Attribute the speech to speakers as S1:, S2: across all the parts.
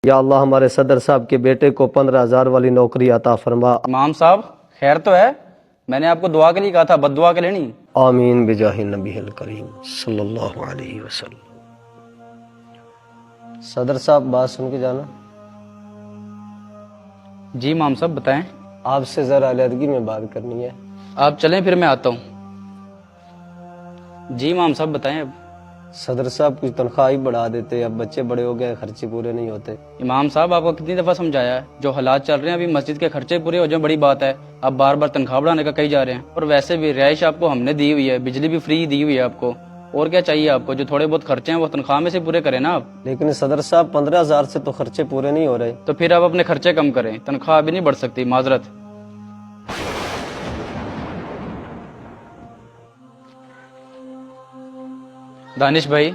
S1: या अल्लाह हमारे सदर साहब के बेटे को 15,000 वाली नौकरी अता फरमा।
S2: इमाम साहब खैर तो है, मैंने आपको दुआ के लिए कहा था, बद्दुआ के लिए नहीं।
S1: आमीन बिजाहि नबील करीम सल्लल्लाहु अलैहि वसल्लम। सदर साहब बात सुन के जाना।
S2: जी इमाम साहब बताएं।
S1: आपसे जरा अलहदगी में बात करनी है।
S2: आप चलें फिर मैं आता हूँ। जी इमाम साहब बताएं। अब
S1: सदर साहब कुछ तनख्वाह ही बढ़ा देते, अब बच्चे बड़े हो गए, खर्चे पूरे नहीं होते।
S2: इमाम साहब आपको कितनी दफ़ा समझाया है, जो हालात चल रहे हैं अभी मस्जिद के खर्चे पूरे हो जाए बड़ी बात है, आप बार बार तनख्वाह बढ़ाने का कही जा रहे हैं। और वैसे भी रिहाइश आपको हमने दी हुई है, बिजली भी फ्री दी हुई है आपको, और क्या चाहिए आपको? जो थोड़े बहुत खर्चे हैं वो तनख्वाह में से पूरे करें ना आप।
S1: लेकिन सदर साहब 15,000 से तो खर्चे पूरे नहीं हो रहे।
S2: तो फिर आप अपने खर्चे कम करें, तनख्वाह अभी नहीं बढ़ सकती, माजरत। दानिश भाई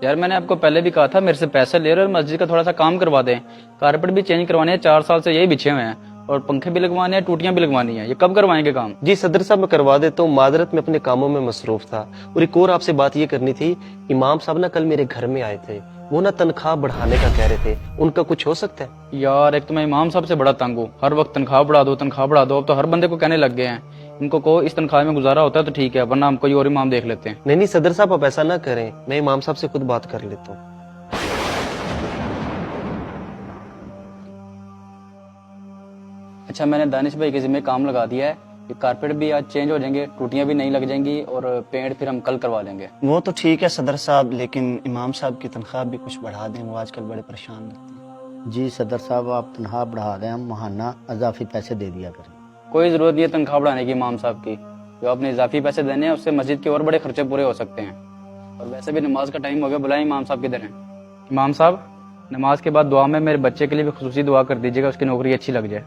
S2: यार, मैंने आपको पहले भी कहा था मेरे से पैसे ले रहे और मस्जिद का थोड़ा सा काम करवा दें। कारपेट भी चेंज करवाने हैं, 4 साल से यही बिछे हुए हैं, और पंखे भी लगवाने हैं, टूटियां भी लगवानी है। ये कब करवाएंगे काम?
S1: जी सदर साहब मैं करवा देता हूँ, माजरत में अपने कामों में मसरूफ था। और एक और आपसे बात ये करनी थी, इमाम साहब ना कल मेरे घर में आए थे, वो ना तनख्वाह बढ़ाने का कह रहे थे, उनका कुछ हो सकता है?
S2: यार एक तो मैं इमाम साहब से बड़ा तंग हूँ, हर वक्त तनख्वाह बढ़ा दो तनख्वाह बढ़ा दो। अब तो हर बंदे को कहने लग गए हैं। इनको कहो इस तनख्वाह में गुजारा होता है तो ठीक है, वरना हम कोई और इमाम देख लेते हैं।
S1: नहीं सदर साहब आप ऐसा ना करें, मैं इमाम साहब से खुद बात कर लेता हूँ।
S2: अच्छा, मैंने दानिश भाई के जिम्मे काम लगा दिया है, ये कारपेट भी आज चेंज हो जाएंगे, टूटियां भी नहीं लग जाएंगी, और पेंट फिर हम कल करवा लेंगे।
S3: वो तो ठीक है सदर साहब, लेकिन इमाम साहब की तनख्वाह भी कुछ बढ़ा दें, वो आजकल बड़े परेशान लगते हैं।
S4: जी सदर साहब आप तनख्वाह बढ़ा दें, हम महाना इजाफी पैसे दे दिया करें।
S2: कोई जरूरत नहीं है तनख्वाह बढ़ाने की इमाम साहब की, जो आपने इजाफी पैसे देने हैं उससे मस्जिद के और बड़े खर्चे पूरे हो सकते हैं। और वैसे भी नमाज का टाइम हो गया, बुलाएं इमाम साहब किधर हैं। इमाम साहब नमाज के बाद दुआ में मेरे बच्चे के लिए भी खुसूसी दुआ कर दीजिएगा, उसकी नौकरी अच्छी लग जाए।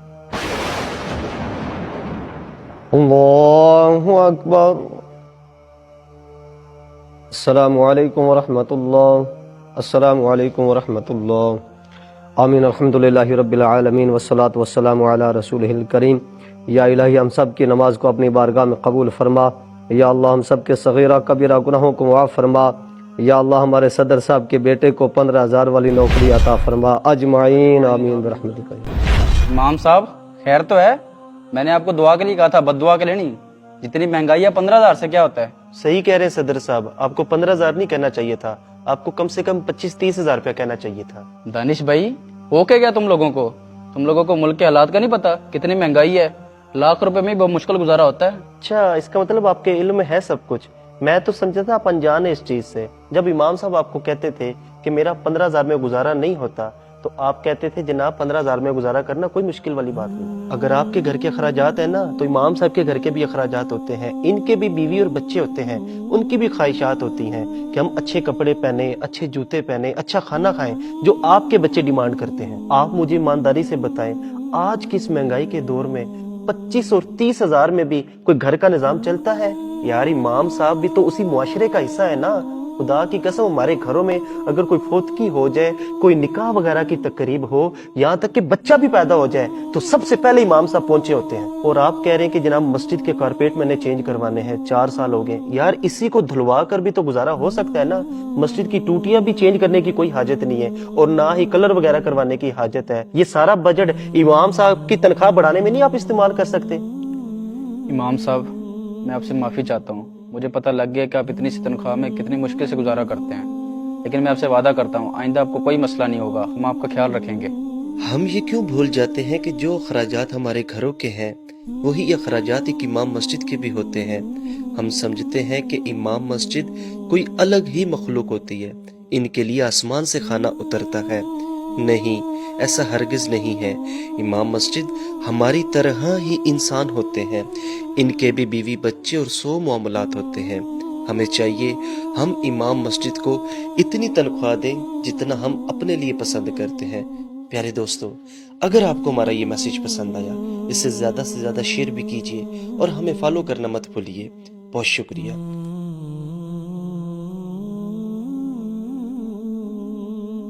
S1: अल्लाहु अकबर। अस्सलामु अलैकुम वरहमतुल्लाह, अस्सलामु अलैकुम वरहमतुल्लाह। आमीन अल्हम्दुलिल्लाहि रब्बिल आलमीन वस्सलातु वस्सलामु अला रसूलिहिल करीम। या इलाही हम सब की नमाज को अपनी बारगाह में कबूल फरमा। या अल्लाह हम सब के सगीरा कबीरा गुनाहों को माफ़ फरमा। या अल्लाह हमारे सदर साहब के बेटे को 15,000 वाली नौकरी अता फरमा अजमाइन आमीन बिरहमतिक।
S2: इमाम साहब खैर तो है, मैंने आपको दुआ के लिए कहा था, बद्दुआ के लिए नहीं। जितनी महंगाई है 15,000 से क्या होता है?
S1: सही कह रहे हैं सदर साहब, आपको 15,000 नहीं कहना चाहिए था, आपको कम से कम 25-30 हजार रुपया कहना चाहिए था।
S2: दानिश भाई हो क्या गया तुम लोगों को मुल्क के हालात का नहीं पता? कितनी महंगाई है, लाख रुपए में बहुत मुश्किल गुजारा होता है।
S1: अच्छा, इसका मतलब आपके इल्म में है सब कुछ। मैं तो समझा था आप अनजान है इस चीज से। जब इमाम साहब आपको कहते थे कि मेरा 15,000 में गुजारा नहीं होता, तो आप कहते थे जनाब 15,000 में गुजारा करना कोई मुश्किल वाली बात नहीं। अगर आपके घर के अखराजात है ना, तो इमाम साहब के घर के भी अखराजात होते हैं, इनके भी बीवी और बच्चे होते हैं, उनकी भी ख्वाहिशात होती हैं कि हम अच्छे कपड़े पहने, अच्छे जूते पहने, अच्छा खाना खाएं, जो आपके बच्चे डिमांड करते हैं। आप मुझे ईमानदारी से बताएं, आज की इस महंगाई के दौर में 25 और 30 हजार में भी कोई घर का निजाम चलता है? यार इमाम साहब भी तो उसी मुआशरे का हिस्सा है ना। खुदा की कसम, हमारे घरों में अगर कोई फोतकी हो जाए, कोई निकाह वगैरह की तकरीब हो, यहाँ तक कि बच्चा भी पैदा हो जाए, तो सबसे पहले इमाम साहब पहुंचे होते हैं। और आप कह रहे हैं कि जनाब मस्जिद के कारपेट मैंने चेंज करवाने हैं, 4 साल हो गए। यार इसी को धुलवा कर भी तो गुजारा हो सकता है ना। मस्जिद की टूटियां भी चेंज करने की कोई हाजत नहीं है, और ना ही कलर वगैरह करवाने की हाजत है। ये सारा बजट इमाम साहब की तनख्वाह बढ़ाने में नहीं आप इस्तेमाल कर सकते?
S2: इमाम साहब मैं आपसे माफी चाहता हूँ, मुझे पता लग गया कि आप इतनी सी तनख्वाह में कितनी मुश्किल से गुजारा करते हैं, लेकिन मैं आपसे वादा करता हूँ आइंदा आपको कोई मसला नहीं होगा, हम आपका ख्याल रखेंगे।
S5: हम ये क्यों भूल जाते हैं कि जो अखराजात हमारे घरों के हैं वही अखराजात एक इमाम मस्जिद के भी होते हैं। हम समझते हैं कि इमाम मस्जिद कोई अलग ही मखलूक होती है, इनके लिए आसमान से खाना उतरता है। नहीं, ऐसा हरगिज नहीं है। इमाम मस्जिद हमारी तरह ही इंसान होते हैं, इनके भी बीवी बच्चे और 100 मामलात होते हैं। हमें चाहिए हम इमाम मस्जिद को इतनी तनख्वाह दें जितना हम अपने लिए पसंद करते हैं। प्यारे दोस्तों, अगर आपको हमारा ये मैसेज पसंद आया, इसे ज़्यादा से ज़्यादा शेयर भी कीजिए और हमें फॉलो करना मत भूलिए। बहुत शुक्रिया।